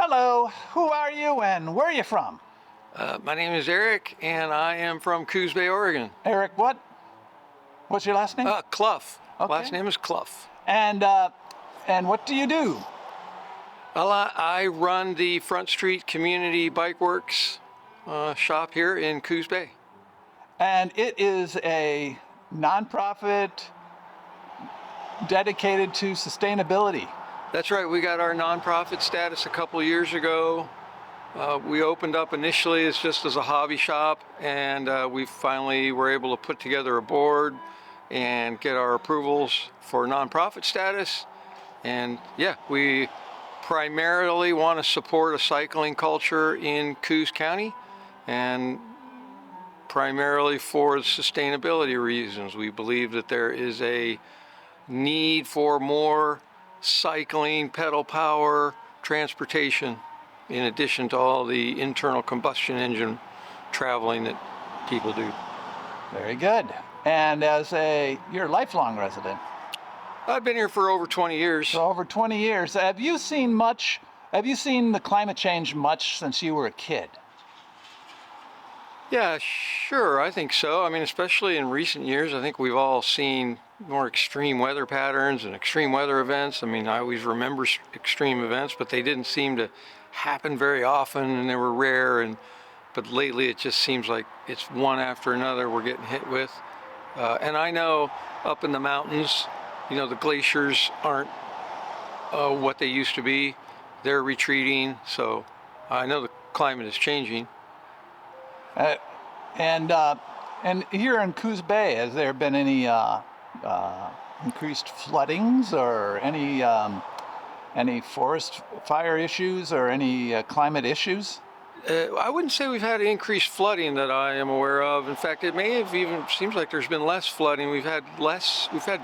Hello, who are you and where are you from? My name is Eric, and I am from Coos Bay, Oregon. Eric, what? What's your last name? Clough. Okay. Last name is Clough. And what do you do? Well, I run the Front Street Community Bike Works shop here in Coos Bay. And it is a nonprofit dedicated to sustainability. That's right. We got our nonprofit status a couple of years ago. We opened up initially just as a hobby shop, and we finally were able to put together a board and get our approvals for nonprofit status. And yeah, we primarily want to support a cycling culture in Coos County, and primarily for sustainability reasons. We believe that there is a need for more cycling, pedal power, transportation, in addition to all the internal combustion engine traveling that people do. Very good. And you're a lifelong resident. I've been here for over 20 years. For over 20 years. Have you seen the climate change much since you were a kid? Yeah, sure, I think so. I mean, especially in recent years, I think we've all seen more extreme weather patterns and extreme weather events. I mean, I always remember extreme events, but they didn't seem to happen very often, and they were rare. But lately, it just seems like it's one after another we're getting hit with. And I know up in the mountains, the glaciers aren't what they used to be. They're retreating, so I know the climate is changing. And here in Coos Bay, has there been any increased floodings or any forest fire issues or any climate issues? I wouldn't say we've had increased flooding that I am aware of. In fact, it may have even seems like there's been less flooding. We've had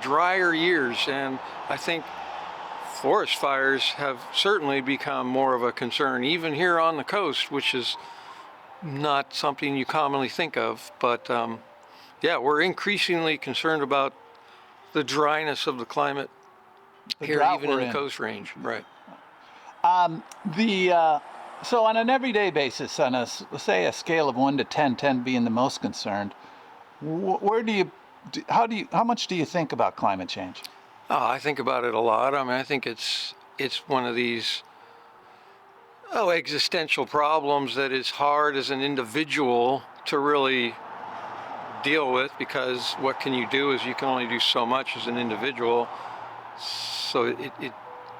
drier years, and I think forest fires have certainly become more of a concern, even here on the coast, which is not something you commonly think of. But yeah, we're increasingly concerned about the dryness of the climate here, even in the Coast Range. Right. So on an everyday basis, on say a scale of 1 to 10, 10 being the most concerned, how much do you think about climate change? Oh, I think about it a lot. I mean, I think it's one of these existential problems that is hard as an individual to really deal with, because what can you do is you can only do so much as an individual. So it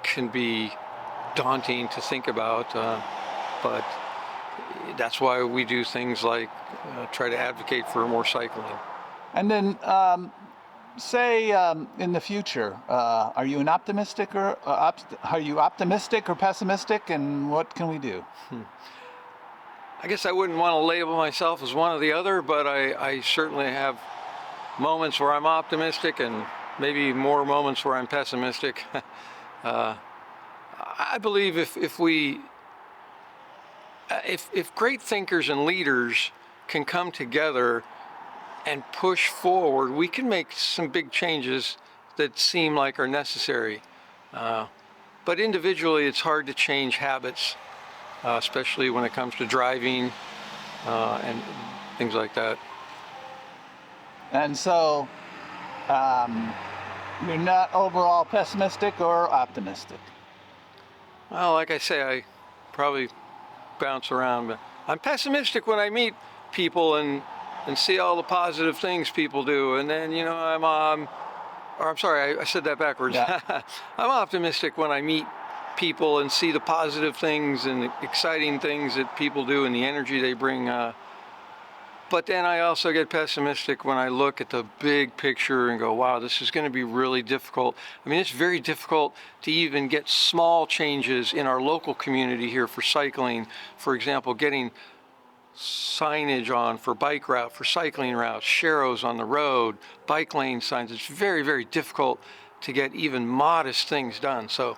can be daunting to think about, but that's why we do things like try to advocate for more cycling. And then in the future, are you optimistic or pessimistic, and what can we do? I guess I wouldn't want to label myself as one or the other, but I certainly have moments where I'm optimistic and maybe more moments where I'm pessimistic. I believe if great thinkers and leaders can come together and push forward, we can make some big changes that seem like are necessary. But individually, it's hard to change habits, especially when it comes to driving and things like that. And so, you're not overall pessimistic or optimistic? Well, like I say, I probably bounce around, but I'm pessimistic when I meet people and see all the positive things people do, and then I'm sorry, I said that backwards. Yeah. I'm optimistic when I meet people and see the positive things and the exciting things that people do and the energy they bring. But then I also get pessimistic when I look at the big picture and go, wow, this is going to be really difficult. I mean, it's very difficult to even get small changes in our local community here for cycling. For example, getting signage on for bike route, for cycling routes, sharrows on the road, bike lane signs. It's very, very difficult to get even modest things done. So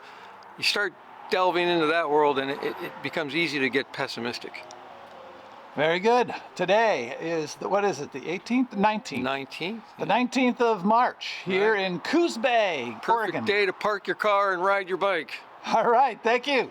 you start delving into that world and it becomes easy to get pessimistic. Very good. Today is the 18th? 19th. 19th? The 19th of March here in Coos Bay, Oregon. Perfect day to park your car and ride your bike. All right. Thank you.